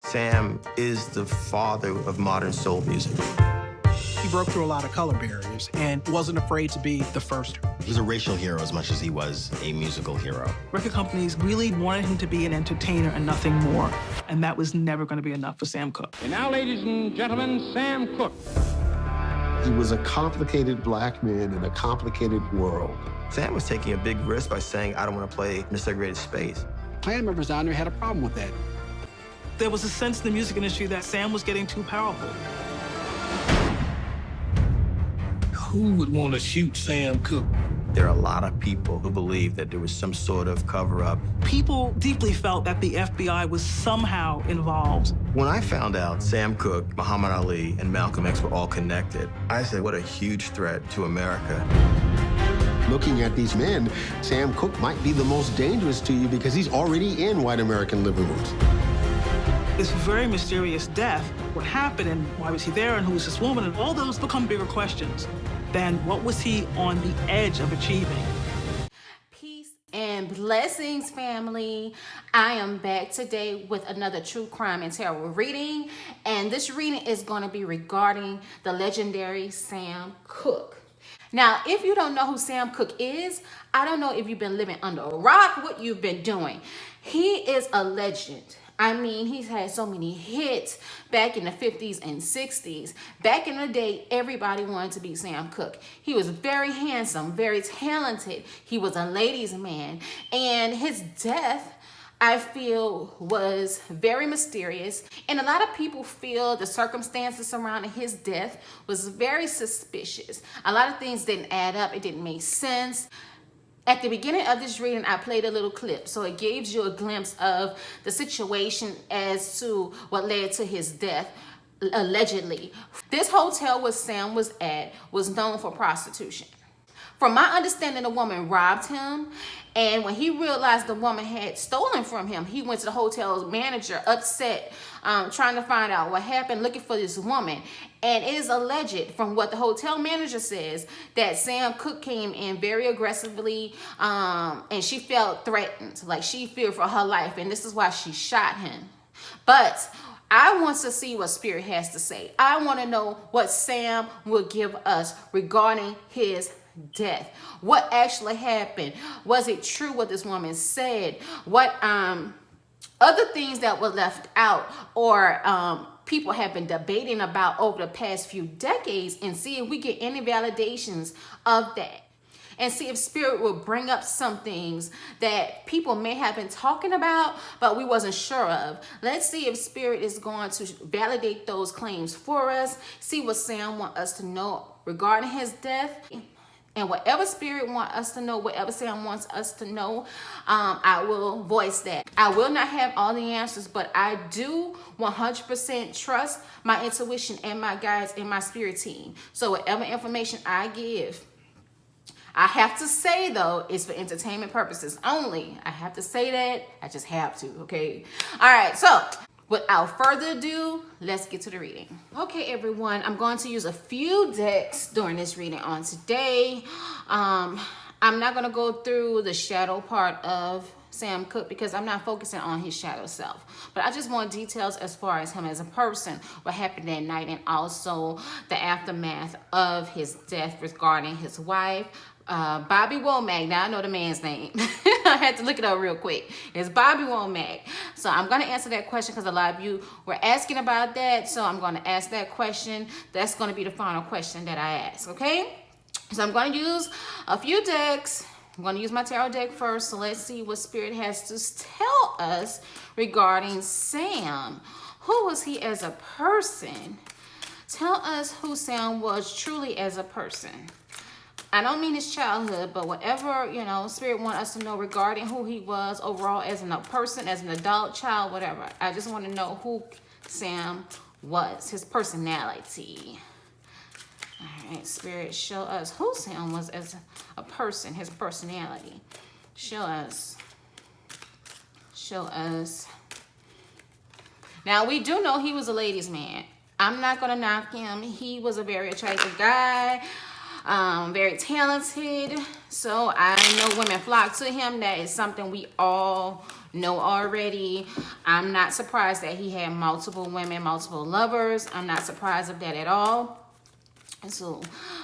Sam is the father of modern soul music. He broke through a lot of color barriers and wasn't afraid to be the first. He was a racial hero as much as he was a musical hero. Record companies really wanted him to be an entertainer and nothing more, and that was never going to be enough for Sam Cooke. And now, ladies and gentlemen, Sam Cooke. He was a complicated black man in a complicated world. Sam was taking a big risk by saying, I don't want to play in a segregated space. Klan members down there had a problem with that. There was a sense in the music industry that Sam was getting too powerful. Who would want to shoot Sam Cooke? There are a lot of people who believe that there was some sort of cover-up. People deeply felt that the FBI was somehow involved. When I found out Sam Cooke, Muhammad Ali, and Malcolm X were all connected, I said, what a huge threat to America. Looking at these men, Sam Cooke might be the most dangerous to you because he's already in white American living rooms. This very mysterious death, what happened and why was he there and who was this woman, and all those become bigger questions than what was he on the edge of achieving. Peace and blessings, family. I am back today with another true crime and terror reading, and this reading is going to be regarding the legendary Sam Cooke. Now, if you don't know who Sam Cooke is, I don't know if you've been living under a rock, what you've been doing. He is a legend. I mean, he's had so many hits back in the 50s and 60s. Back in the day, everybody wanted to be Sam Cooke. He was very handsome, very talented. He was a ladies' man. And his death, I feel, was very mysterious. And a lot of people feel the circumstances surrounding his death was very suspicious. A lot of things didn't add up. It didn't make sense. At the beginning of this reading, I played a little clip, so it gives you a glimpse of the situation as to what led to his death, allegedly. This hotel where Sam was at was known for prostitution. From my understanding, the woman robbed him, and when he realized the woman had stolen from him, he went to the hotel's manager, upset, trying to find out what happened, looking for this woman. And it is alleged, from what the hotel manager says, that Sam Cooke came in very aggressively, and she felt threatened, like she feared for her life, and this is why she shot him. But I want to see what Spirit has to say. I want to know what Sam will give us regarding his death. What actually happened? Was it true what this woman said? What other things that were left out or people have been debating about over the past few decades, and see if we get any validations of that, and see if Spirit will bring up some things that people may have been talking about but we wasn't sure of. Let's see if Spirit is going to validate those claims for us, see what Sam wants us to know regarding his death. And whatever Spirit wants us to know, whatever Sam wants us to know, I will voice that. I will not have all the answers, but I do 100% trust my intuition and my guides and my spirit team. So whatever information I give, I have to say, though, it's for entertainment purposes only. I have to say that. I just have to, okay? All right, so without further ado, let's get to the reading. Okay, everyone, I'm going to use a few decks during this reading on today. I'm not going to go through the shadow part of Sam Cooke because I'm not focusing on his shadow self. But I just want details as far as him as a person, what happened that night, and also the aftermath of his death regarding his wife, Bobby Womack. Now I know the man's name. I had to look it up real quick. It's Bobby Womack. So I'm going to answer that question because a lot of you were asking about that. So I'm going to ask that question. That's going to be the final question that I ask, okay? So I'm going to use a few decks. I'm going to use my tarot deck first. So let's see what Spirit has to tell us regarding Sam. Who was he as a person? Tell us who Sam was truly as a person. I don't mean his childhood, but whatever, you know, Spirit want us to know regarding who he was overall as a person, as an adult, child, whatever. I just want to know who Sam was, his personality. All right, Spirit, show us who Sam was as a person, his personality. Show us. Show us. Now, we do know he was a ladies' man. I'm not going to knock him. He was a very attractive guy. very talented. So I know women flock to him. That is something we all know already. I'm not surprised that he had multiple women, multiple lovers. I'm not surprised of that at all. And so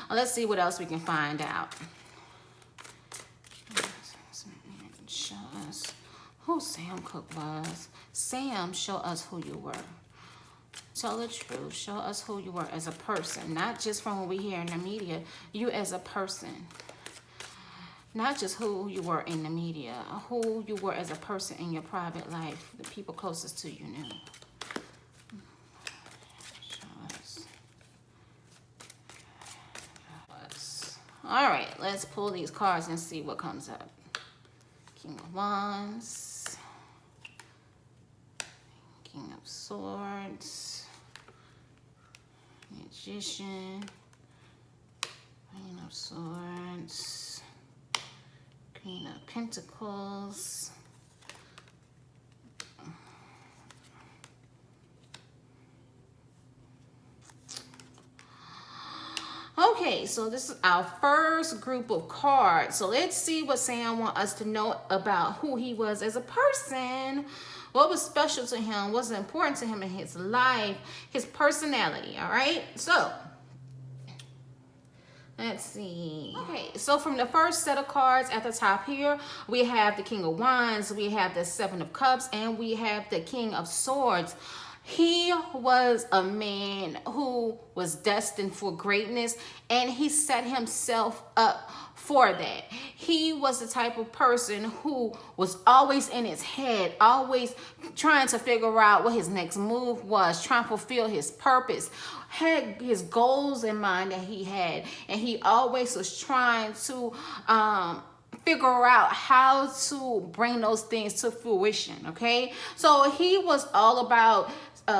let's see what else we can find out. Show us who Sam Cooke was. Sam, show us who you were. Tell the truth. Show us who you were as a person, not just from what we hear in the media. You as a person, not just who you were in the media, who you were as a person in your private life, the people closest to you knew. Show us. All right, let's pull these cards and see what comes up. King of Wands, King of Swords, Magician, Queen of Swords, Queen of Pentacles, okay, so this is our first group of cards. So let's see what Sam wants us to know about who he was as a person. What was special to him? What's important to him in his life? His personality, all right? So, let's see. Okay, so from the first set of cards at the top here, we have the King of Wands, we have the Seven of Cups, and we have the King of Swords. He was a man who was destined for greatness, and he set himself up for that. He was the type of person who was always in his head, always trying to figure out what his next move was, trying to fulfill his purpose, had his goals in mind that he had, and he always was trying to figure out how to bring those things to fruition, okay? So he was all about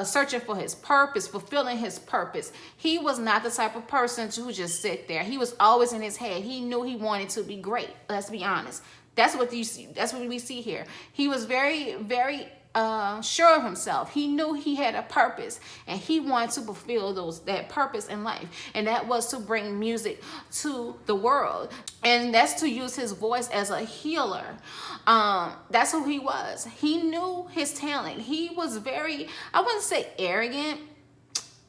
searching for his purpose, fulfilling his purpose. He was not the type of person to just sit there. He was always in his head. He knew he wanted to be great. Let's be honest. That's what you see. That's what we see here. He was very, very sure of himself. He knew he had a purpose, and he wanted to fulfill that purpose in life, and that was to bring music to the world, and that's to use his voice as a healer. That's who he was. He knew his talent. He was very, I wouldn't say arrogant.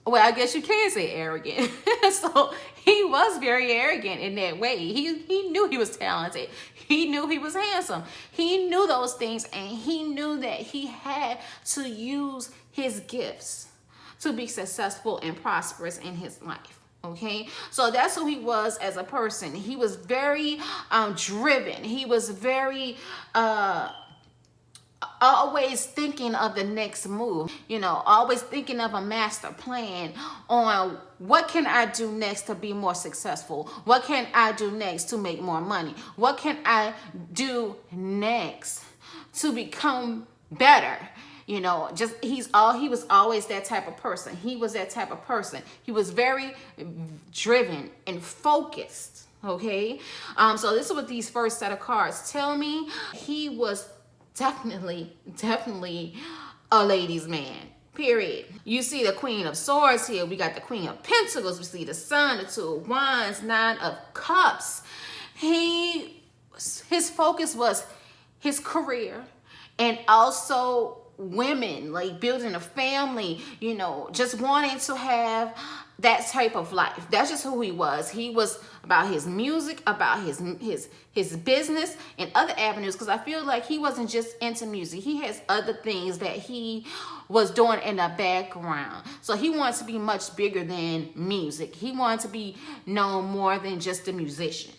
Well, I guess you can say arrogant. So he was very arrogant in that way. He knew he was talented. He knew he was handsome. He knew those things, and he knew that he had to use his gifts to be successful and prosperous in his life. Okay, so that's who he was as a person. He was very driven. He was very always thinking of the next move, you know, always thinking of a master plan on what can I do next to be more successful? What can I do next to make more money? What can I do next to become better? You know, he was always that type of person. He was that type of person. He was very driven and focused. Okay. So this is what these first set of cards tell me. He was definitely a ladies' man, period. You see the Queen of Swords here. We got the Queen of Pentacles. We see the Sun, the Two of Wands, Nine of Cups. His focus was his career, and also women, like building a family, you know, just wanting to have that type of life. That's just who he was. He was about his music, about his business and other avenues, because I feel like he wasn't just into music. He has other things that he was doing in the background. So he wanted to be much bigger than music. He wanted to be known more than just a musician.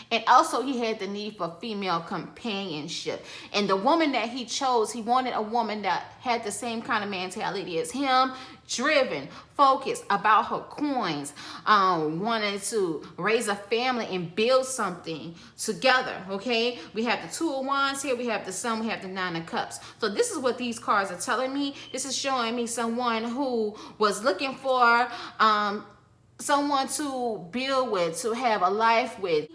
And also he had the need for female companionship. And the woman that he chose, he wanted a woman that had the same kind of mentality as him, driven, focused, about her coins, wanted to raise a family and build something together, okay? We have the Two of Wands here, we have the Sun, we have the Nine of Cups. So this is what these cards are telling me. This is showing me someone who was looking for someone to build with, to have a life with.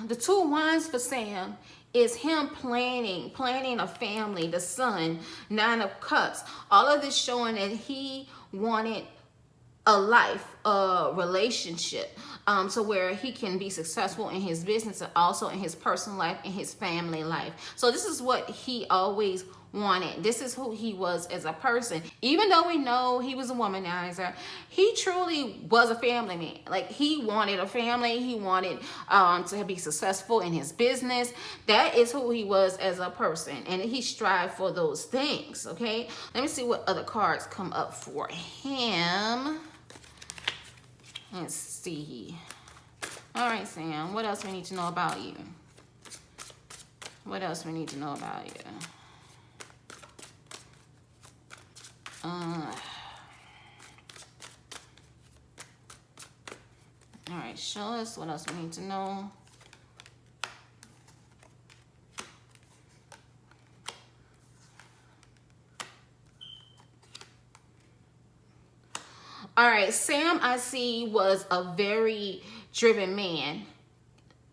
The Two of Wands for Sam is him planning a family, the Sun, Nine of Cups. All of this showing that he wanted a life a relationship to where he can be successful in his business and also in his personal life and his family life. So this is what he always wanted. This is who he was as a person. Even though we know he was a womanizer, he truly was a family man. Like, he wanted a family. He wanted to be successful in his business. That is who he was as a person, and he strived for those things. Okay, let me see what other cards come up for him. Let's see. All right, Sam, what else we need to know about you? What else we need to know about you? All right, show us what else we need to know. All right, Sam, I see, was a very driven man.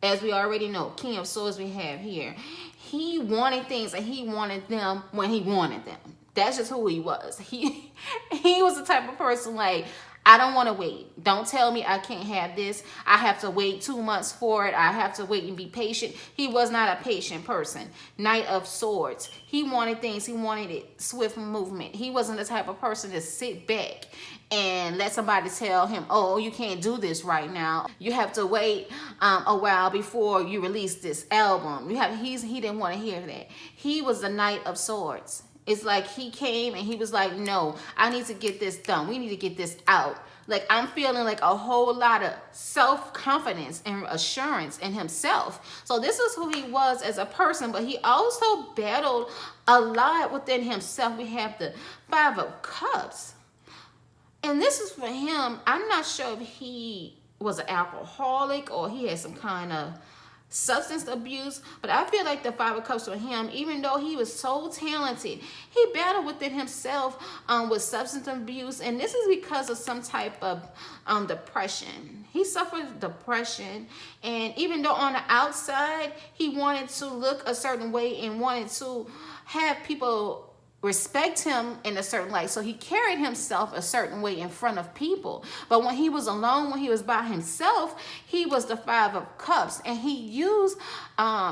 As we already know, King of Swords we have here. He wanted things, and he wanted them when he wanted them. That's just who he was. He was the type of person, like, I don't want to wait. Don't tell me I can't have this. I have to wait 2 months for it. I have to wait and be patient. He was not a patient person. Knight of Swords. He wanted things. He wanted it swift movement. He wasn't the type of person to sit back and let somebody tell him, oh, you can't do this right now. You have to wait a while before you release this album. He didn't want to hear that. He was the Knight of Swords. It's like he came and he was like, no, I need to get this done. We need to get this out. Like, I'm feeling like a whole lot of self-confidence and assurance in himself. So this is who he was as a person, but he also battled a lot within himself. We have the Five of Cups. And this is for him. I'm not sure if he was an alcoholic or he had some kind of substance abuse, but I feel like the Five of Cups for him, even though he was so talented, he battled within himself with substance abuse, and this is because of some type of depression. He suffered depression, and even though on the outside he wanted to look a certain way and wanted to have people respect him in a certain light, so he carried himself a certain way in front of people. But when he was alone, when he was by himself, he was the Five of Cups, and he used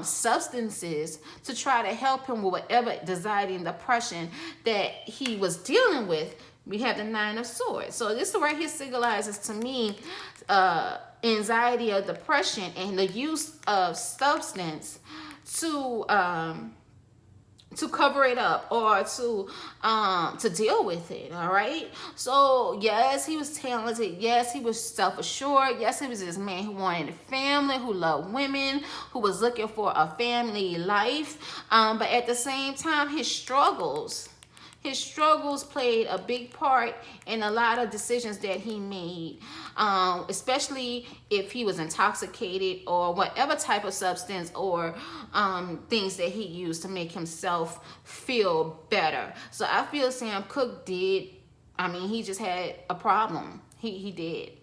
substances to try to help him with whatever anxiety and depression that he was dealing with. We have the Nine of Swords. So this right here symbolizes to me anxiety or depression and the use of substance to cover it up or to deal with it. All right, so yes, he was talented. Yes, he was self-assured. Yes, he was this man who wanted a family, who loved women, who was looking for a family life, but at the same time, his struggles played a big part in a lot of decisions that he made, especially if he was intoxicated or whatever type of substance or things that he used to make himself feel better. So I feel Sam Cooke did, he just had a problem. He did.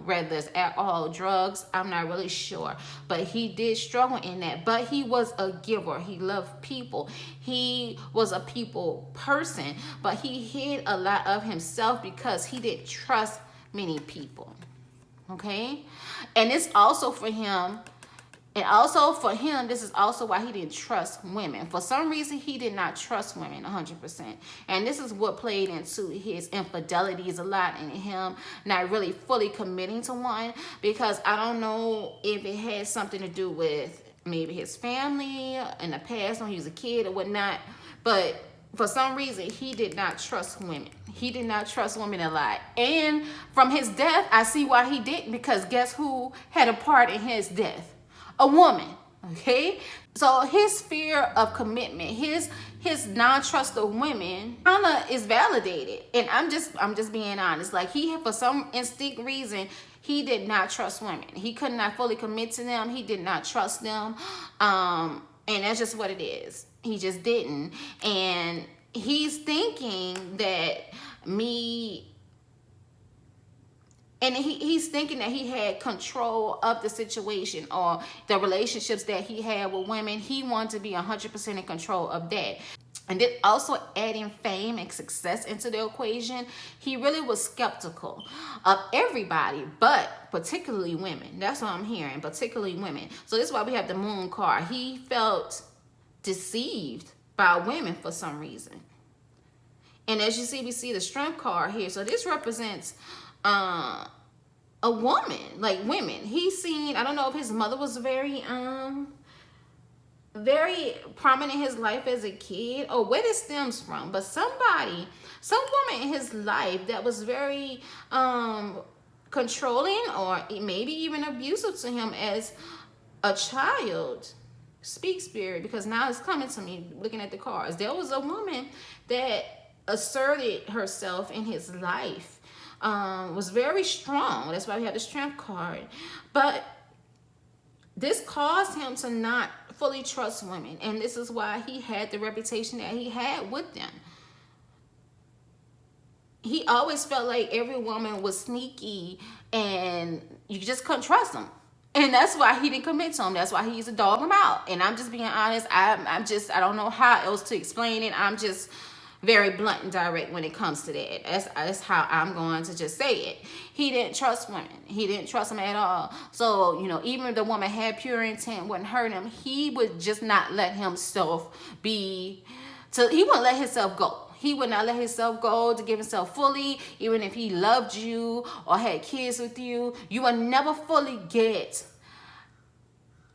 Whether it's alcohol, drugs, I'm not really sure. But he did struggle in that. But he was a giver. He loved people. He was a people person. But he hid a lot of himself because he didn't trust many people. Okay? And it's also for him. And also for him, this is also why he didn't trust women. For some reason, he did not trust women 100%. And this is what played into his infidelities a lot, and him not really fully committing to one, because I don't know if it had something to do with maybe his family in the past when he was a kid or whatnot. But for some reason, he did not trust women. He did not trust women a lot. And from his death, I see why he didn't, because guess who had a part in his death? A woman. Okay, so his fear of commitment, his non-trust of women kind of is validated. And I'm just being honest. Like, he, for some instinct reason, he did not trust women. He could not fully commit to them. He did not trust them, and that's just what it is. He just didn't. And he's thinking that he's thinking that he had control of the situation or the relationships that he had with women. He wanted to be 100% in control of that. and then also adding fame and success into the equation, he really was skeptical of everybody, but particularly women. That's what I'm hearing, particularly women. So this is why we have the moon card. He felt deceived by women for some reason. And as you see, we see the strength card here. So this represents a woman, like women. He's seen, I don't know if his mother was very prominent in his life as a kid or where this stems from, but some woman in his life that was very controlling or maybe even abusive to him as a child. Speak, spirit, because now it's coming to me looking at the cards. There was a woman that asserted herself in his life, was very strong. That's why we have the strength card. But this caused him to not fully trust women, and this is why he had the reputation that he had with them. He always felt like every woman was sneaky and you just couldn't trust them, and that's why he didn't commit to them. That's why he used to dog them out. And I'm just being honest. I don't know how else to explain it. I'm just very blunt and direct when it comes to that. That's how I'm going to just say it. He didn't trust women. He didn't trust them at all. So, you know, even if the woman had pure intent, wouldn't hurt him, he would just not let himself he wouldn't let himself go. He would not let himself go to give himself fully. Even if he loved you or had kids with you, you would never fully get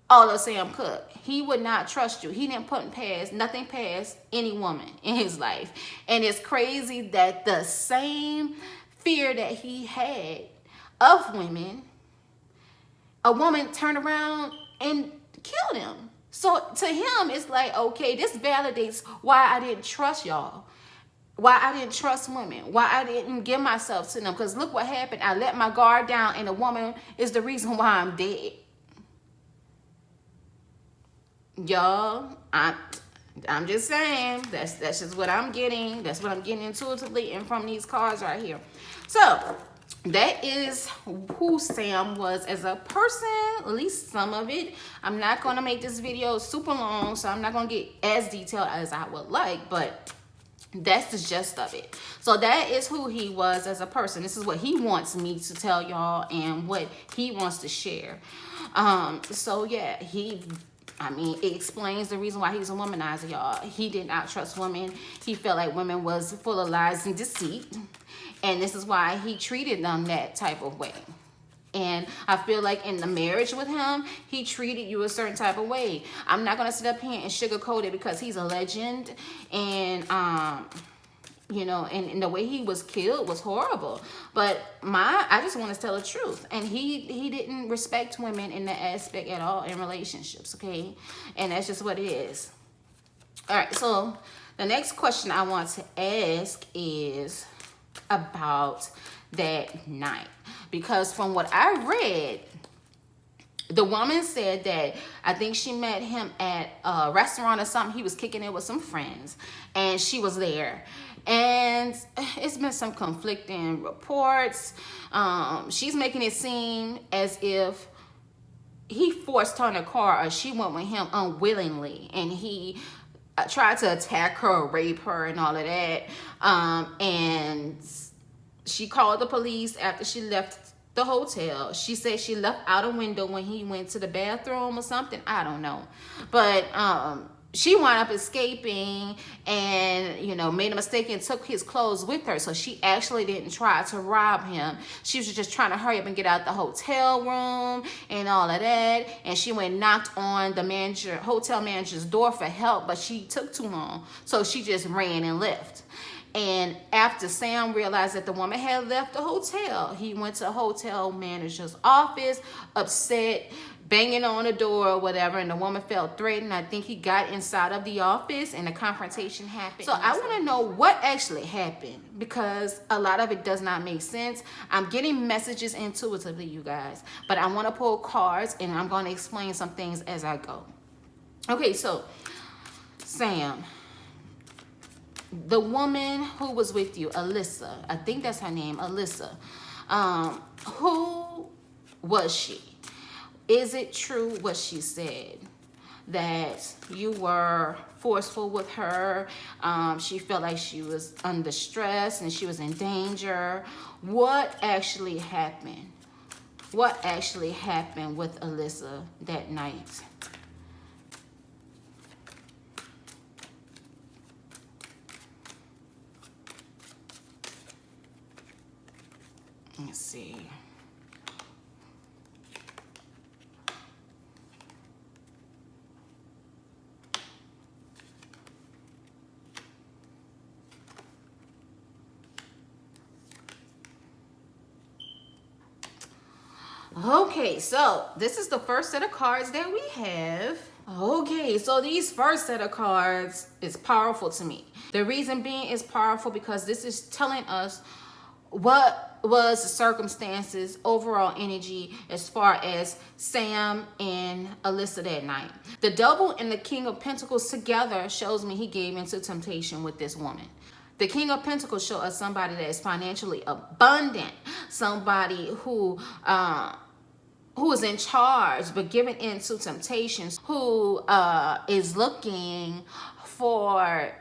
all of Sam Cooke. He would not trust you. He didn't put nothing past any woman in his life. And it's crazy that the same fear that he had of women, a woman turned around and killed him. So to him, it's like, okay, this validates why I didn't trust y'all. Why I didn't trust women. Why I didn't give myself to them. Because look what happened. I let my guard down, and a woman is the reason why I'm dead. Y'all, I'm just saying, that's just what I'm getting. That's what I'm getting intuitively and from these cards right here. So that is who Sam was as a person, at least some of it. I'm not going to make this video super long, so I'm not going to get as detailed as I would like, but that's the gist of it. So that is who he was as a person. This is what he wants me to tell y'all and what he wants to share. So yeah, it explains the reason why he's a womanizer, y'all. He did not trust women. He felt like women was full of lies and deceit. And this is why he treated them that type of way. And I feel like in the marriage with him, he treated you a certain type of way. I'm not going to sit up here and sugarcoat it because he's a legend. And, you know, and the way he was killed was horrible. But I just want to tell the truth. And he didn't respect women in that aspect at all in relationships, okay? And that's just what it is. All right, so the next question I want to ask is about that night. Because from what I read, the woman said that I think she met him at a restaurant or something. He was kicking it with some friends, and she was there. And it's been some conflicting reports. She's making it seem as if he forced her in a car or she went with him unwillingly. And he tried to attack her or rape her and all of that. And she called the police after she left the hotel. She said she left out a window when he went to the bathroom or something. I don't know. But she wound up escaping and, you know, made a mistake and took his clothes with her. So she actually didn't try to rob him. She was just trying to hurry up and get out the hotel room and all of that. And she went and knocked on the hotel manager's door for help, but she took too long. So she just ran and left. And after Sam realized that the woman had left the hotel, he went to the hotel manager's office, upset, banging on the door or whatever, and the woman felt threatened. I think he got inside of the office and a confrontation happened. So I want to know what actually happened, because a lot of it does not make sense. I'm getting messages intuitively, you guys, but I want to pull cards and I'm going to explain some things as I go. Okay, so Sam, the woman who was with you, Alyssa, I think that's her name, Alyssa, who was she? Is it true what she said? that you were forceful with her. She felt like she was under stress and she was in danger. What actually happened? What actually happened with Alyssa that night? Let's see. Okay, so this is the first set of cards that we have. Okay, so these first set of cards is powerful to me. The reason being is powerful because this is telling us what was the circumstances, overall energy as far as Sam and Alyssa that night. The Devil and the King of Pentacles together shows me he gave into temptation with this woman. The King of Pentacles show us somebody that is financially abundant, somebody who is in charge but giving into temptations, who is looking for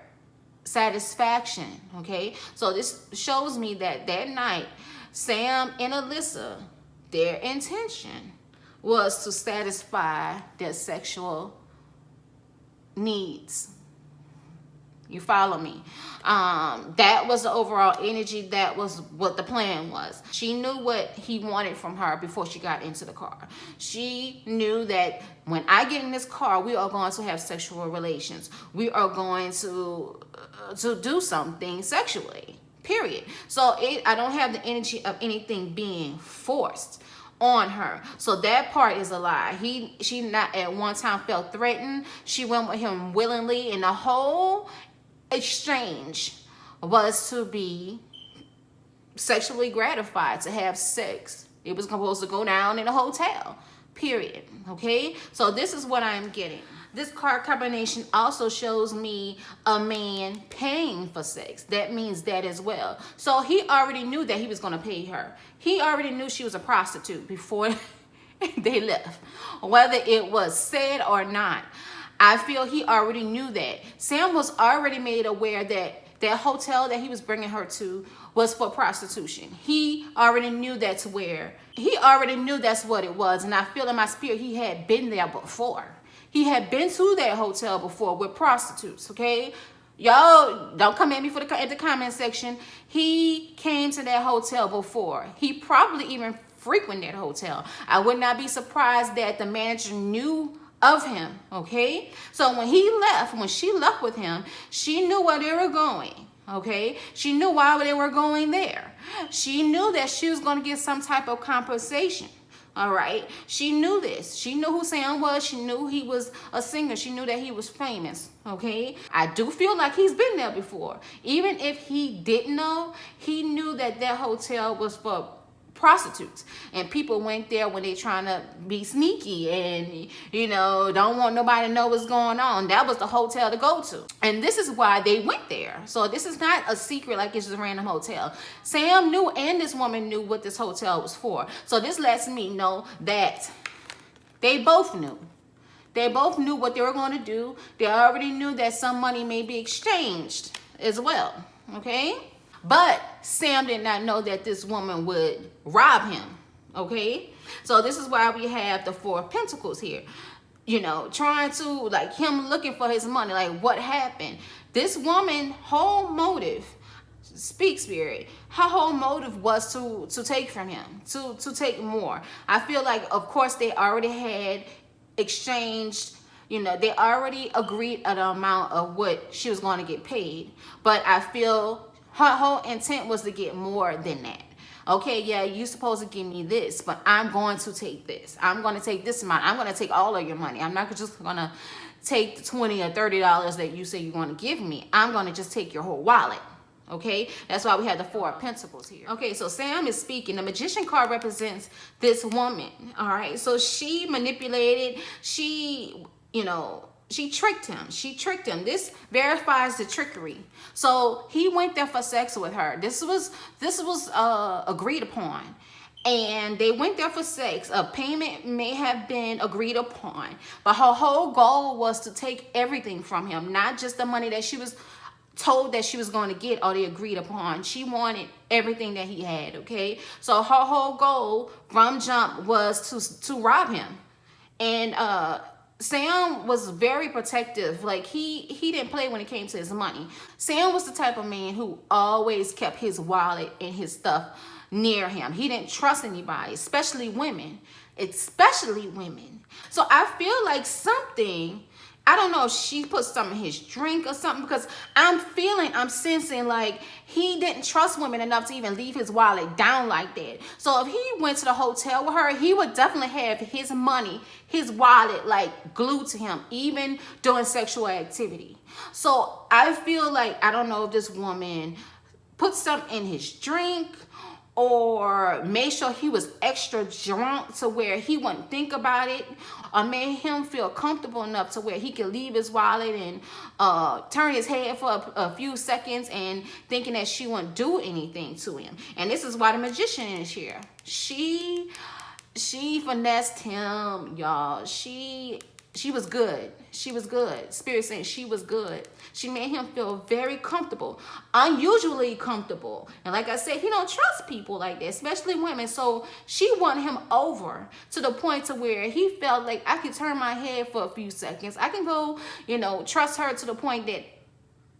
satisfaction. Okay, so this shows me that that night Sam and Alyssa, their intention was to satisfy their sexual needs. You follow me? That was the overall energy. That was what the plan was. She knew what he wanted from her before she got into the car. She knew that when I get in this car, we are going to have sexual relations. We are going to do something sexually, period. So I don't have the energy of anything being forced on her. So that part is a lie. She not at one time felt threatened. She went with him willingly, and the whole exchange was to be sexually gratified, to have sex. It was supposed to go down in a hotel, period. Okay, so this is what I'm getting. This card combination also shows me a man paying for sex. That means that as well. So he already knew that he was going to pay her. He already knew she was a prostitute before they left, whether it was said or not. I feel he already knew that. Sam was already made aware that that hotel that he was bringing her to was for prostitution. He already knew that's where. He already knew that's what it was. And I feel in my spirit he had been there before. He had been to that hotel before with prostitutes, okay? Y'all don't come at me at the comment section. He came to that hotel before. He probably even frequented that hotel. I would not be surprised that the manager knew of him, okay? So when she left with him, she knew where they were going, okay? She knew why they were going there. She knew that she was going to get some type of compensation, all right? She knew this. She knew who Sam was. She knew he was a singer. She knew that he was famous, okay? I do feel like he's been there before. Even if he didn't know, he knew that that hotel was for prostitutes, and people went there when they trying to be sneaky and, you know, don't want nobody to know what's going on. That was the hotel to go to, and this is why they went there. So this is not a secret like it's just a random hotel. Sam knew, and this woman knew what this hotel was for. So this lets me know that they both knew. They both knew what they were going to do. They already knew that some money may be exchanged as well, okay? But Sam did not know that this woman would rob him, okay? So this is why we have the Four of Pentacles here. You know, trying to, like, him looking for his money. Like, what happened? This woman, whole motive, speak spirit, her whole motive was to take from him, to take more. I feel like, of course, they already had exchanged, you know, they already agreed an amount of what she was going to get paid. But I feel her whole intent was to get more than that. Okay, yeah, you're supposed to give me this, but I'm going to take this. I'm going to take this amount. I'm going to take all of your money. I'm not just going to take the $20 or $30 that you say you're going to give me. I'm going to just take your whole wallet. Okay, that's why we have the Four of Pentacles here. Okay, so Sam is speaking. The Magician card represents this woman. All right, so she manipulated. She, you know, she tricked him. She tricked him. This verifies the trickery. So he went there for sex with her. This was agreed upon. and they went there for sex. A payment may have been agreed upon, but her whole goal was to take everything from him, not just the money that she was told that she was going to get or they agreed upon. She wanted everything that he had, okay? So her whole goal from jump was to rob him. And Sam was very protective. Like he didn't play when it came to his money. Sam was the type of man who always kept his wallet and his stuff near him. He didn't trust anybody, especially women. So I feel like something, I don't know if she put something in his drink or something, because I'm sensing like he didn't trust women enough to even leave his wallet down like that. So if he went to the hotel with her, he would definitely have his money, his wallet, like glued to him, even during sexual activity. So I feel like, I don't know if this woman put something in his drink or made sure he was extra drunk to where he wouldn't think about it, or made him feel comfortable enough to where he could leave his wallet and turn his head for a few seconds and thinking that she wouldn't do anything to him. And this is why the magician is here. She finessed him, y'all. She was good. She was good. Spirit saying she was good. She made him feel very comfortable, unusually comfortable. And like I said, he don't trust people like that, especially women. So she won him over to the point to where he felt like, I could turn my head for a few seconds. I can go, trust her to the point that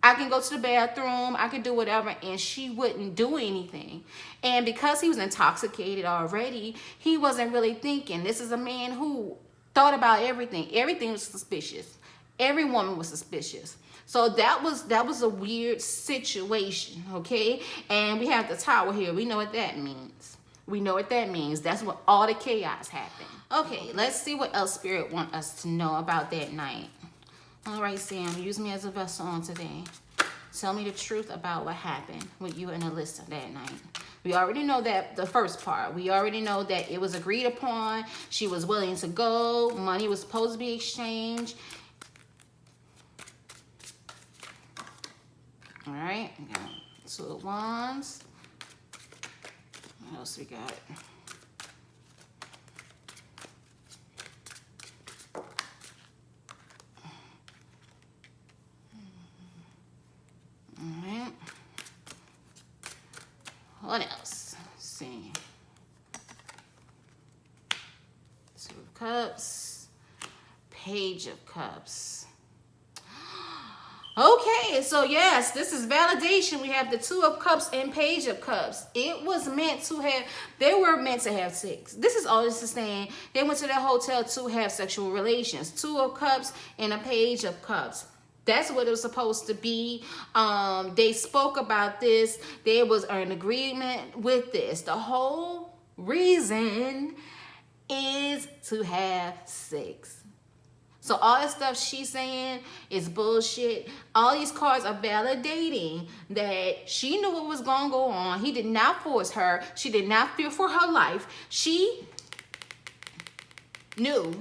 I can go to the bathroom, I can do whatever, and she wouldn't do anything. And because he was intoxicated already, he wasn't really thinking. This is a man who thought about everything. Everything was suspicious. Every woman was suspicious. So that was a weird situation, okay? And we have the tower here. We know what that means. We know what that means. That's what all the chaos happened. Okay, let's see what else Spirit want us to know about that night. All right, Sam, use me as a vessel on today. Tell me the truth about what happened with you and Alyssa that night. We already know that the first part. We already know that it was agreed upon. She was willing to go. Money was supposed to be exchanged. All right. We got 2 of Wands. What else we got? All right. What else? Let's see. 2 of Cups. Page of Cups. Okay, so yes, this is validation. We have the 2 of Cups and Page of Cups. It was meant to have, they were meant to have sex. This is all this is saying. They went to that hotel to have sexual relations. 2 of Cups and a Page of Cups. That's what it was supposed to be. They spoke about this. There was an agreement with this. The whole reason is to have sex. So all that stuff she's saying is bullshit. All these cards are validating that she knew what was going to go on. He did not force her. She did not fear for her life. She knew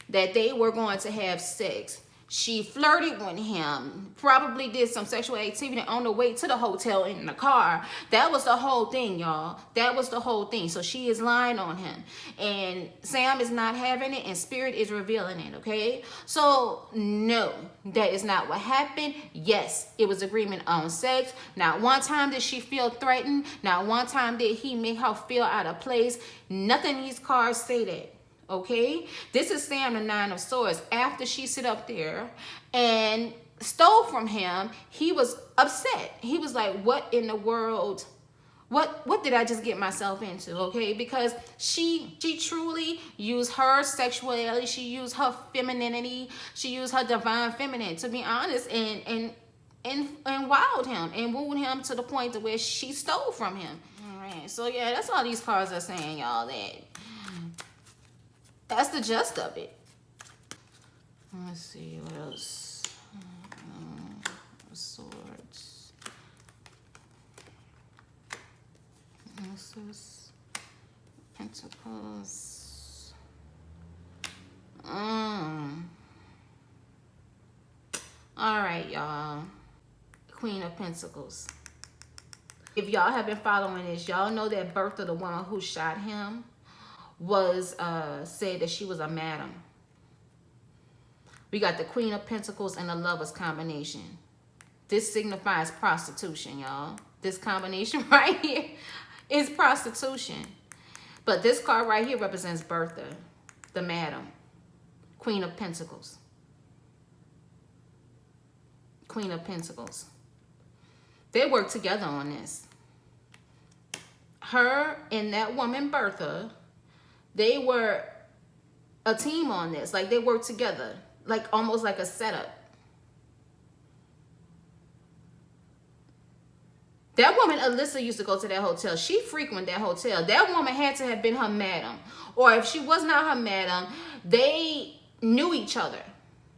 that they were going to have sex. She flirted with him, probably did some sexual activity on the way to the hotel in the car. That was the whole thing, y'all. That was the whole thing. So she is lying on him. And Sam is not having it, and Spirit is revealing it, okay? So, no, that is not what happened. Yes, it was agreement on sex. Not one time did she feel threatened. Not one time did he make her feel out of place. Nothing in these cards say that. Okay, this is Sam, the 9 of Swords. After she sit up there and stole from him, he was upset. He was like, what in the world? What did I just get myself into? Okay, because she truly used her sexuality. She used her femininity. She used her divine feminine, to be honest, and wowed him and wooed him to the point to where she stole from him. All right, so yeah, that's all these cards are saying, y'all. That's the gist of it. Let's see, what else? Swords. This is Pentacles. All right, y'all. Queen of Pentacles. If y'all have been following this, y'all know that Bertha, the woman who shot him, was said that she was a madam. We got the Queen of Pentacles and the Lovers combination. This signifies prostitution, y'all. This combination right here is prostitution. But this card right here represents Bertha, the madam, Queen of Pentacles. Queen of Pentacles. They work together on this. Her and that woman, Bertha, they were a team on this. Like, they worked together. Like, almost like a setup. That woman, Alyssa, used to go to that hotel. She frequented that hotel. That woman had to have been her madam. Or if she was not her madam, they knew each other.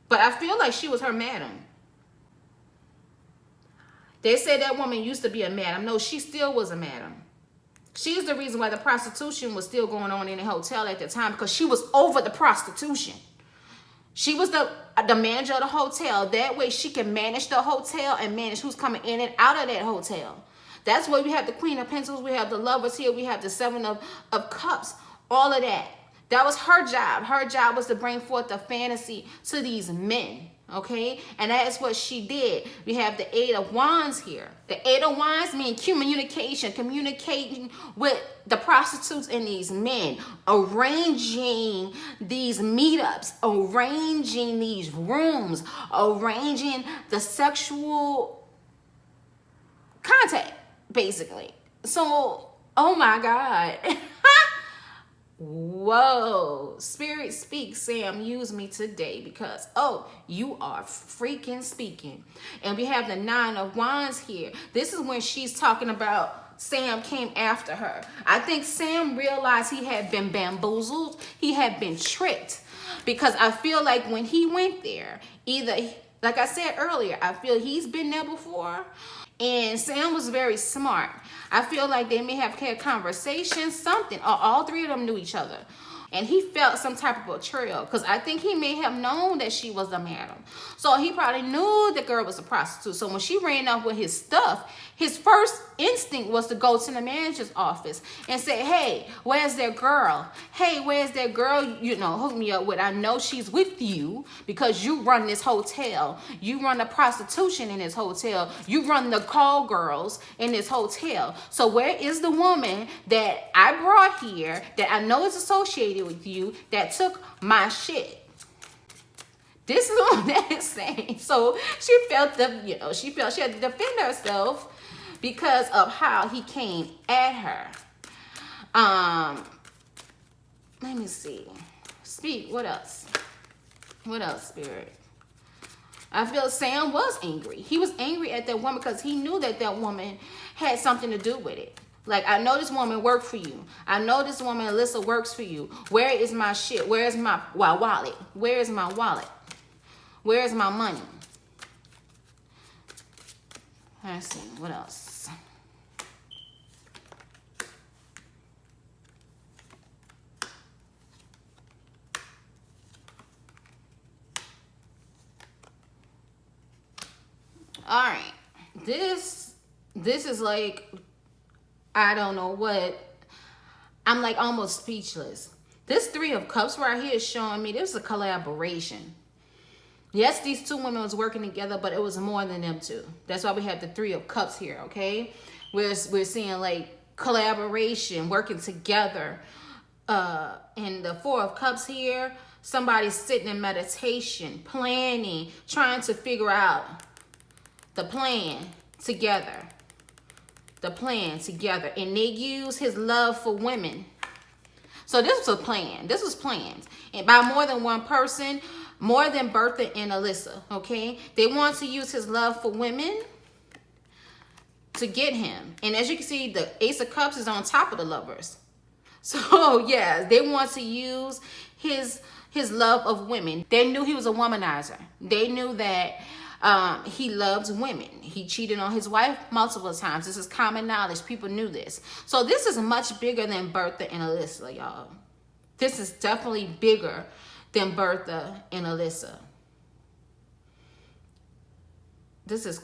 But I feel like she was her madam. They said that woman used to be a madam. No, she still was a madam. She's the reason why the prostitution was still going on in the hotel at the time, because she was over the prostitution. She was the manager of the hotel. That way she can manage the hotel and manage who's coming in and out of that hotel. That's why we have the Queen of Pentacles. We have the Lovers here. We have the Seven of Cups. All of that. That was her job. Her job was to bring forth the fantasy to these men. Okay? And that is what she did. We have the Eight of Wands here. The Eight of Wands mean communicating with the prostitutes and these men, arranging these meetups, arranging these rooms, arranging the sexual contact, basically. So, oh my God. Whoa, Spirit speak, Sam, use me today, because, oh, you are freaking speaking. And we have the Nine of Wands here. This is when she's talking about Sam came after her. I think Sam realized he had been bamboozled. He had been tricked, because I feel like when he went there, either, like I said earlier, I feel he's been there before. And Sam was very smart. I feel like they may have had conversations, something, or all three of them knew each other. And he felt some type of betrayal, because I think he may have known that she was a madam. So he probably knew the girl was a prostitute. So when she ran off with his stuff, his first instinct was to go to the manager's office and say, hey, where's their girl? Hey, where's that girl? You know, hook me up with. I know she's with you because you run this hotel. You run the prostitution in this hotel. You run the call girls in this hotel. So where is the woman that I brought here that I know is associated with you that took my shit? This is what that is saying. So she felt she felt she had to defend herself because of how he came at her. Let me see. Speak. What else? What else, Spirit? I feel Sam was angry. He was angry at that woman because he knew that that woman had something to do with it. Like, I know this woman worked for you. I know this woman, Alyssa, works for you. Where is my shit? Where is my wallet? Where is my wallet? Where is my money? Let's see. What else? All right. This is like, I don't know what. I'm like almost speechless. This Three of Cups right here is showing me this is a collaboration. Yes, these two women was working together, but it was more than them two. That's why we have the Three of Cups here, okay? We're seeing like collaboration, working together. And the Four of Cups here, somebody's sitting in meditation, planning, trying to figure out the plan together. The plan together. And they use his love for women. So this was a plan. This was planned. And by more than one person, more than Bertha and Alyssa, okay? They want to use his love for women to get him. And as you can see, the Ace of Cups is on top of the Lovers. So, yeah, they want to use his love of women. They knew he was a womanizer. They knew that he loved women. He cheated on his wife multiple times. This is common knowledge. People knew this. So this is much bigger than Bertha and Alyssa, y'all. This is definitely bigger than Bertha and Alyssa. This is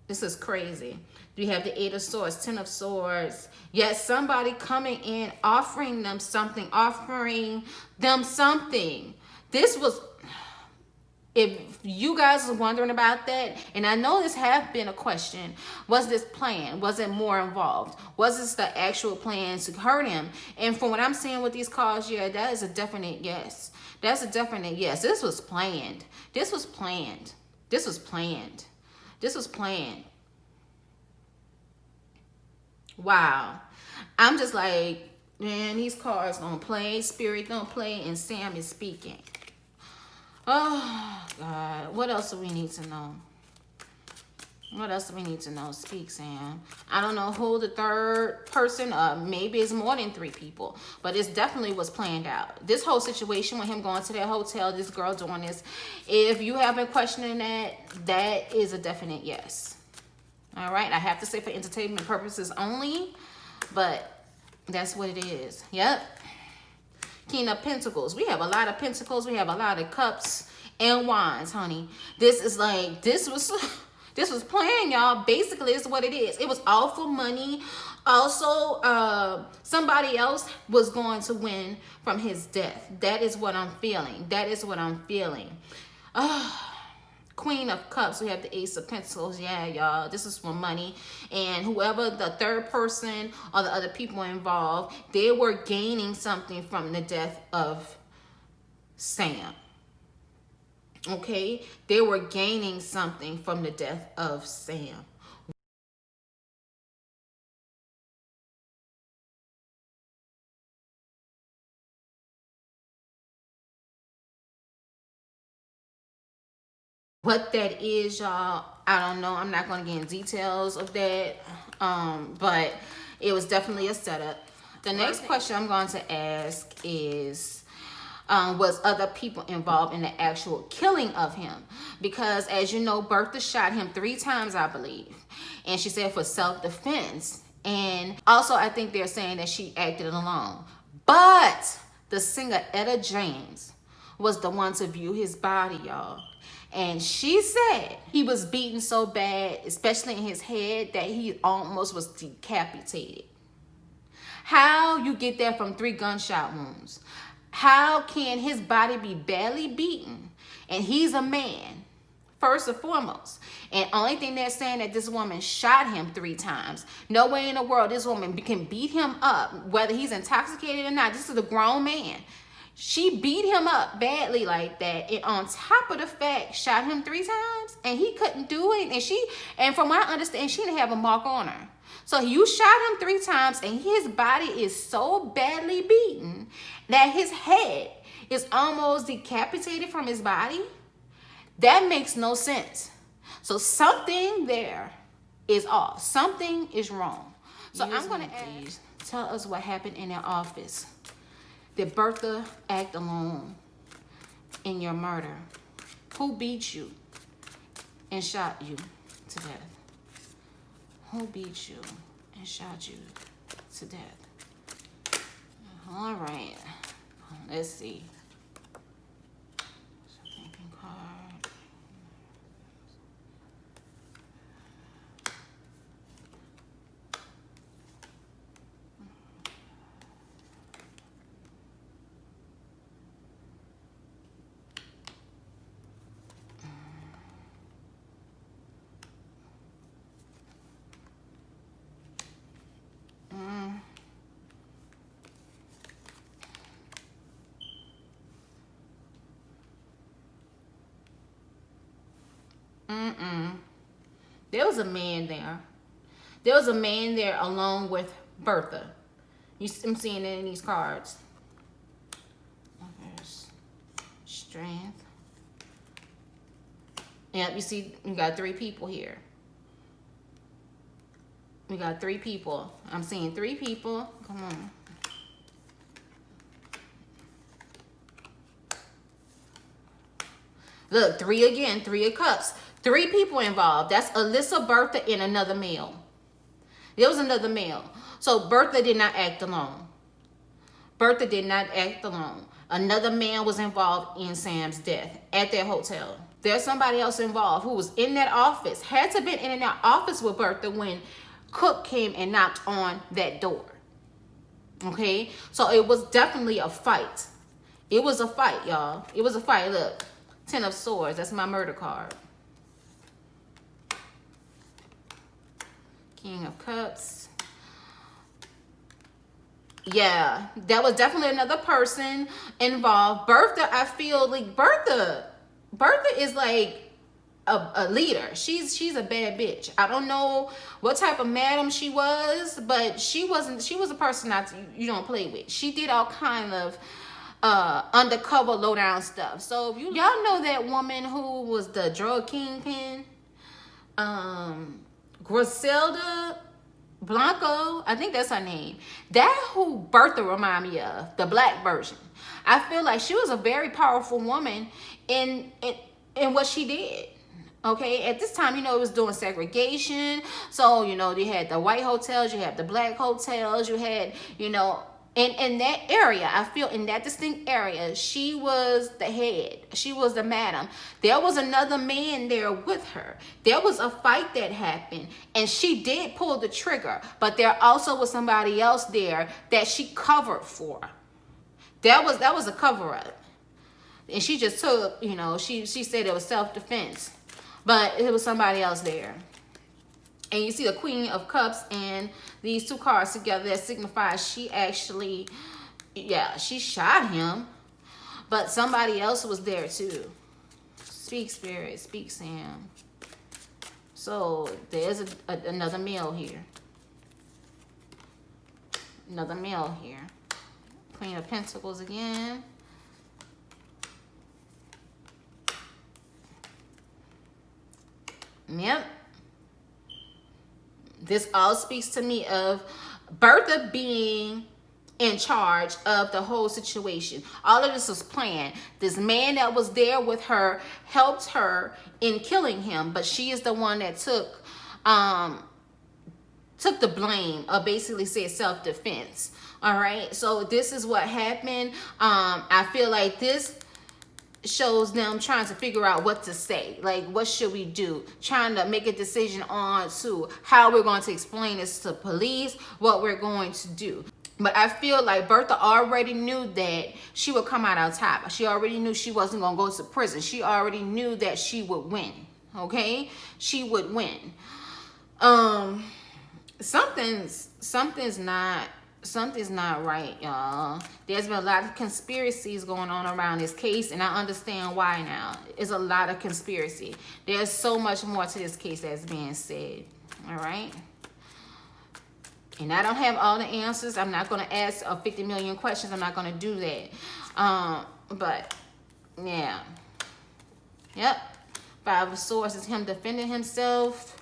This is crazy. You have the 8 of Swords, 10 of Swords. Yet somebody coming in, offering them something. This was, if you guys are wondering about that, and I know this have been a question, was this planned? Was it more involved? Was this the actual plan to hurt him? And from what I'm seeing with these cards, yeah, that is a definite yes. That's a definite yes. This was planned. This was planned. This was planned. This was planned. Wow. I'm just like, man, these cards don't play. Spirit don't play. And Sam is speaking. Oh, God. What else do we need to know? What else do we need to know? Speak, Sam. I don't know who the third person, maybe it's more than 3 people, but it definitely was planned out. This whole situation with him going to that hotel, this girl doing this, if you have been questioning that, that is a definite yes. All right, I have to say for entertainment purposes only, but that's what it is. Yep. King of Pentacles. We have a lot of Pentacles. We have a lot of Cups and Wands, honey. This is like, this was planned, y'all. Basically, it's what it is. It was all for money. Also, somebody else was going to win from his death. That is what I'm feeling. That is what I'm feeling. Queen of Cups. We have the Ace of Pentacles. Yeah, y'all. This is for money. And whoever the third person or the other people involved, they were gaining something from the death of Sam. Okay, they were gaining something from the death of Sam. What that is, y'all, I don't know. I'm not going to get in details of that, but it was definitely a setup. The next question I'm going to ask is, was other people involved in the actual killing of him? Because as you know, Bertha shot him 3 times, I believe. And she said for self-defense. And also I think they're saying that she acted alone. But the singer Etta James was the one to view his body, y'all. And she said he was beaten so bad, especially in his head, that he almost was decapitated. How you get that from 3 gunshot wounds? How can his body be badly beaten? And he's a man, first and foremost. And only thing they're saying that this woman shot him 3 times. No way in the world this woman can beat him up, whether he's intoxicated or not. This is a grown man. She beat him up badly like that. And on top of the fact, shot him 3 times. And he couldn't do it. And from what I understand, she didn't have a mark on her. So you shot him 3 times and his body is so badly beaten that his head is almost decapitated from his body. That makes no sense. So something there is off. Something is wrong. So I'm going to ask, tell us what happened in their office. Did Bertha act alone in your murder? Who beat you and shot you to death? Who beat you and shot you to death? All right. Let's see. Thinking card. There was a man there. There was a man there along with Bertha. I'm seeing it in these cards. There's strength. Yep, you see, you got 3 people here. We got 3 people. I'm seeing 3 people. Come on. Look, 3 again, 3 of Cups. 3 people involved. That's Alyssa, Bertha, and another male. There was another male. So Bertha did not act alone. Bertha did not act alone. Another man was involved in Sam's death at that hotel. There's somebody else involved who was in that office, had to been in that office with Bertha when Cooke came and knocked on that door. Okay, so it was definitely a fight. It was a fight, y'all. It was a fight. Look, 10 of Swords. That's my murder card. King of Cups. Yeah, that was definitely another person involved. Bertha, I feel like Bertha is like a leader. She's a bad bitch. I don't know what type of madam she was, but she was a person that you don't play with. She did all kind of undercover low down stuff. So y'all know that woman who was the drug kingpin, Griselda Blanco, I think that's her name. That who Bertha remind me of, the black version. I feel like she was a very powerful woman in what she did. Okay, at this time, you know, it was doing segregation. So, you know, you had the white hotels, you had the black hotels, you had, you know, in that area, I feel in that distinct area, she was the head. She was the madam. There was another man there with her. There was a fight that happened, and she did pull the trigger, but there also was somebody else there that she covered for. That was a cover-up. And she just took, you know, she said it was self-defense, but it was somebody else there. And you see the Queen of Cups and these two cards together that signifies she actually, yeah, she shot him, but somebody else was there too. Speak, Spirit, speak, Sam. So there's another male here. Another male here. Queen of Pentacles again. Yep. This all speaks to me of Bertha being in charge of the whole situation. All of this was planned. This man that was there with her helped her in killing him, but she is the one that took the blame, or basically said self-defense. All right, so this is what happened. I feel like this shows them trying to figure out what to say, like what should we do, trying to make a decision on to how we're going to explain this to police, what we're going to do. But I feel like Bertha already knew that she would come out on top. She already knew she wasn't going to go to prison. She already knew that she would win. Okay, she would win. Something's not right, y'all. There's been a lot of conspiracies going on around this case, and I understand why now. It's a lot of conspiracy. There's so much more to this case that's being said. All right? And I don't have all the answers. I'm not going to ask 50 million questions. I'm not going to do that. But, yeah. Yep. 5 of Swords is him defending himself.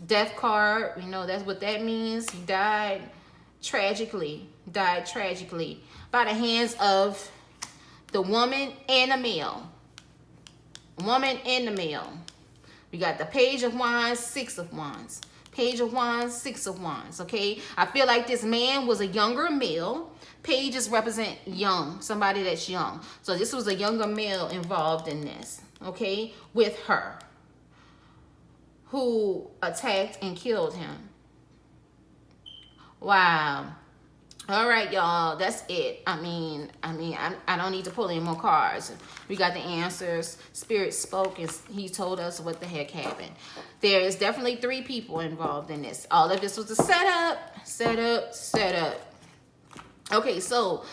Death card, you know, that's what that means. He died tragically by the hands of the woman and the male. Woman and the male. We got the Page of Wands, 6 of Wands. Page of Wands, 6 of Wands, okay? I feel like this man was a younger male. Pages represent young, somebody that's young. So this was a younger male involved in this, okay, with her, who attacked and killed him. Wow. All right, y'all, that's it. I don't need to pull any more cards. We got the answers. Spirit spoke and he told us what the heck happened. There is definitely 3 people involved in this. All of this was a setup. Okay, so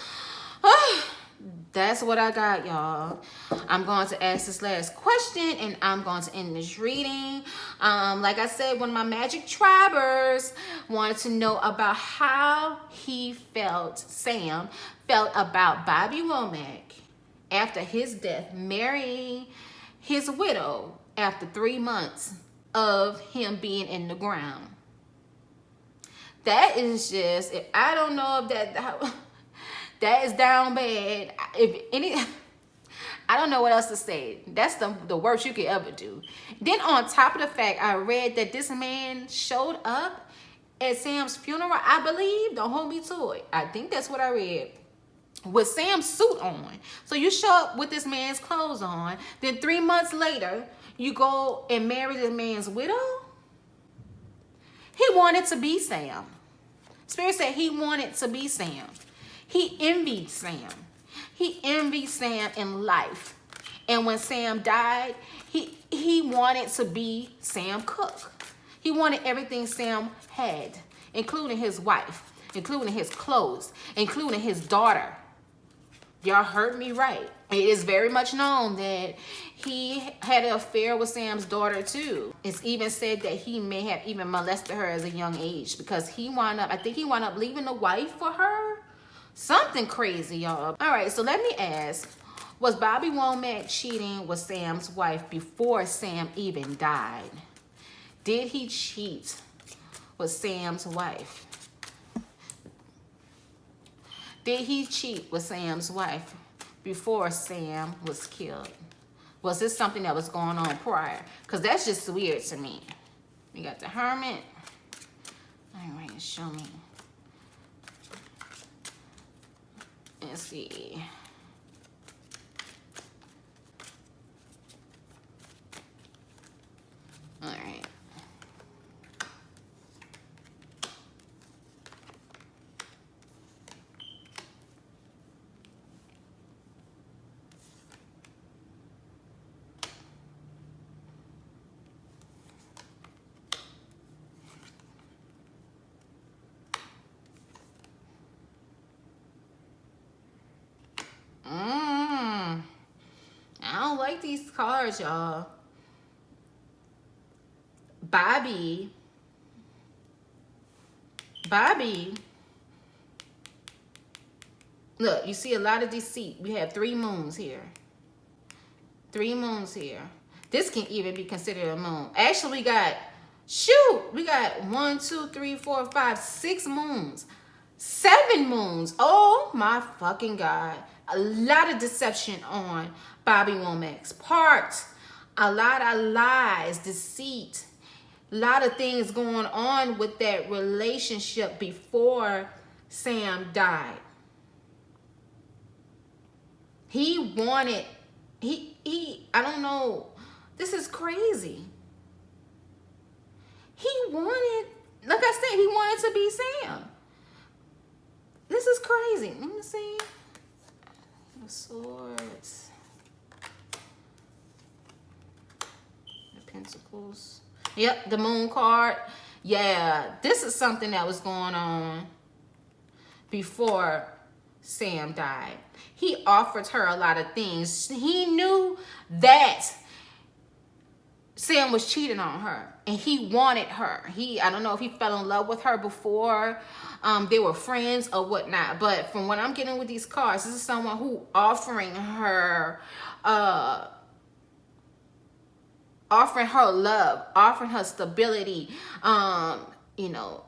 that's what I got, y'all. I'm going to ask this last question and I'm going to end this reading. Like I said, one of my magic tribers wanted to know about how he felt, Sam felt about Bobby Womack after his death, marrying his widow after 3 months of him being in the ground. That is just, I don't know if that is down bad. I don't know what else to say. That's the worst you could ever do. Then on top of the fact, I read that this man showed up at Sam's funeral, I believe. Don't hold me to it. I think that's what I read. with Sam's suit on. So you show up with this man's clothes on. Then 3 months later, you go and marry the man's widow? He wanted to be Sam. Spirit said he wanted to be Sam. He envied Sam. He envied Sam in life. And when Sam died, he wanted to be Sam Cooke. He wanted everything Sam had, including his wife, including his clothes, including his daughter. Y'all heard me right. It is very much known that he had an affair with Sam's daughter too. It's even said that he may have even molested her as a young age because I think he wound up leaving the wife for her. Something crazy, y'all. All right, so let me ask, was Bobby Womack cheating with Sam's wife before Sam even died? Did he cheat with Sam's wife? Did he cheat with Sam's wife before Sam was killed? Was this something that was going on prior? Because that's just weird to me. We got the Hermit. All right, show me. Let's see. All right. I don't like these cards, y'all. Bobby. Look, you see a lot of deceit. We have 3 moons here. 3 moons here. This can even be considered a moon. Actually, we got 1, 2, 3, 4, 5, 6 moons. 7 moons. Oh my fucking God. A lot of deception on Bobby Womack's part. A lot of lies, deceit. A lot of things going on with that relationship before Sam died. He wanted, I don't know, this is crazy. He wanted, like I said, he wanted to be Sam. This is crazy. Let me see. The Swords. The Pentacles. Yep, the Moon card. Yeah, this is something that was going on before Sam died. He offered her a lot of things. He knew that Sam was cheating on her and he wanted her. I don't know if he fell in love with her before they were friends or whatnot, but from what I'm getting with these cards, this is someone who offering her love, offering her stability, you know,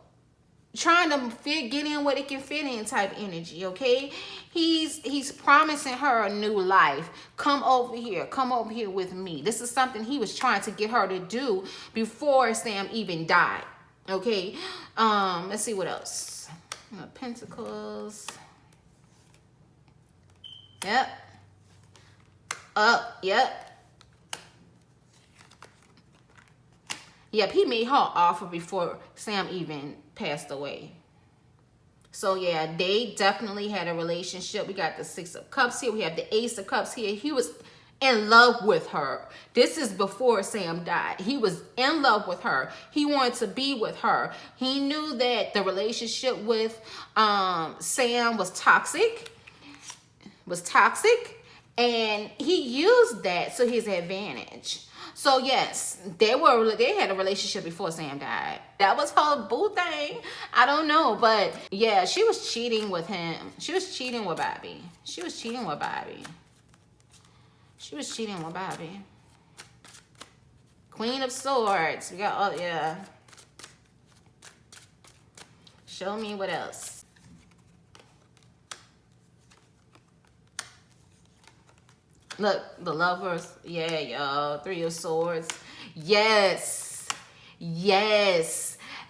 trying to get in what it can fit in type energy. Okay, he's promising her a new life. Come over here with me. This is something he was trying to get her to do before Sam even died. Okay, let's see what else. Pentacles. Yep. Yep. Yep, he made her offer before Sam even passed away. So yeah, they definitely had a relationship. We got the 6 of Cups here. We have the Ace of Cups here. He was in love with her. This is before Sam died. He was in love with her. He wanted to be with her. He knew that the relationship with Sam was toxic. And he used that to his advantage. So yes, they had a relationship before Sam died. That was her boo thing. I don't know, but yeah, she was cheating with him. She was cheating with Bobby. Queen of Swords. We got, oh yeah. Show me what else. Look, the Lovers. Yeah, y'all. 3 of Swords. Yes.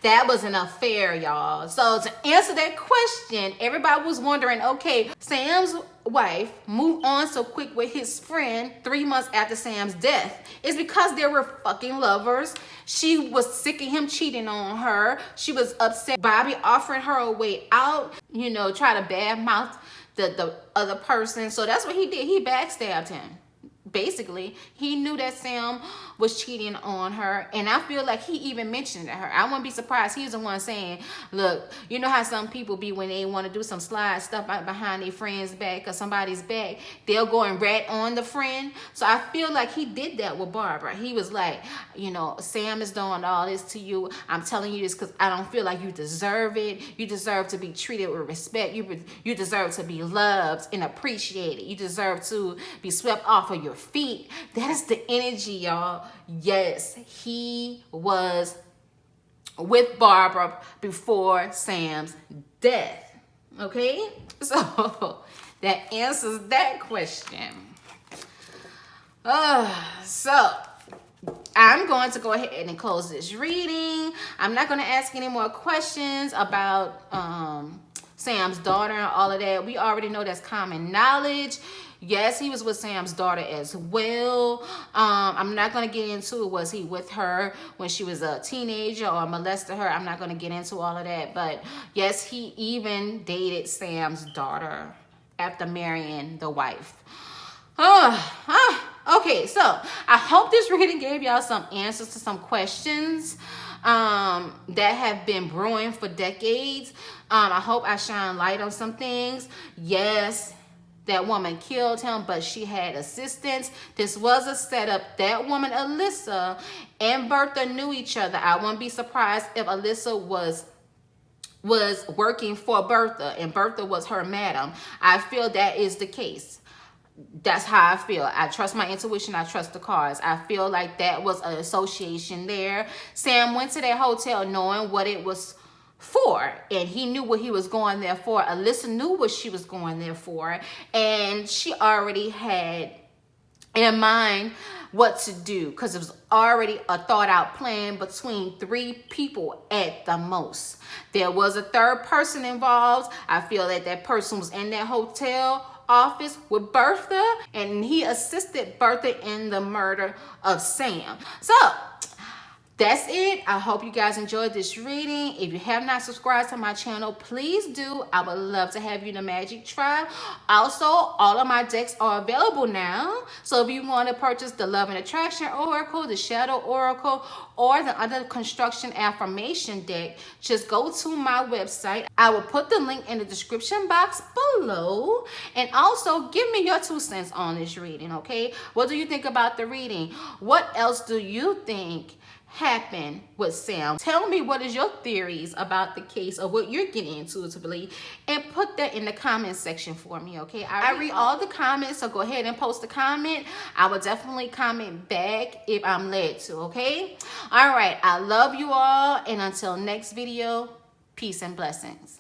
That was an affair, y'all. So answer that question. Everybody was wondering, okay, Sam's wife moved on so quick with his friend 3 months after Sam's death. It's because they were fucking lovers. She was sick of him cheating on her. She was upset. Bobby offering her a way out, you know, try to badmouth the other person. So that's what he did. He backstabbed him. Basically, he knew that Sam was cheating on her, and I feel like he even mentioned it to her. I wouldn't be surprised he's the one saying, look, you know how some people be when they want to do some slide stuff out behind their friend's back or somebody's back, they'll go and rat on the friend. So I feel like he did that with Barbara. He was like, you know, Sam is doing all this to you. I'm telling you this because I don't feel like you deserve it. You deserve to be treated with respect. You deserve to be loved and appreciated. You deserve to be swept off of your feet. That is the energy, y'all. Yes, he was with Barbara before Sam's death. Okay, so that answers that question. So I'm going to go ahead and close this reading. I'm not going to ask any more questions about Sam's daughter and all of that. We already know that's common knowledge. Yes, he was with Sam's daughter as well. I'm not going to get into it. Was he with her when she was a teenager or molested her? I'm not going to get into all of that. But yes, he even dated Sam's daughter after marrying the wife. Okay, so I hope this reading gave y'all some answers to some questions that have been brewing for decades. I hope I shine light on some things. Yes, that woman killed him, but she had assistance. This was a setup. That woman, Alyssa, and Bertha knew each other. I wouldn't be surprised if Alyssa was working for Bertha and Bertha was her madam. I feel that is the case. That's how I feel. I trust my intuition. I trust the cards. I feel like that was an association there. Sam went to that hotel knowing what it was for, and he knew what he was going there for. Alyssa knew what she was going there for, and she already had in mind what to do because it was already a thought out plan between 3 people at the most. There was a third person involved. I feel that that person was in that hotel office with Bertha, and he assisted Bertha in the murder of Sam. So that's it. I hope you guys enjoyed this reading. If you have not subscribed to my channel, please do. I would love to have you in the Magic Tribe. Also, all of my decks are available now. So if you want to purchase the Love and Attraction Oracle, the Shadow Oracle, or the Under Construction Affirmation deck, just go to my website. I will put the link in the description box below. And also, give me your 2 cents on this reading, okay? What do you think about the reading? What else do you think happened with Sam? Tell me what is your theories about the case or what you're getting intuitively, and put that in the comment section for me, okay? I read all the comments, so go ahead and post a comment. I will definitely comment back if I'm led to, okay? All right, I love you all, and until next video, peace and blessings.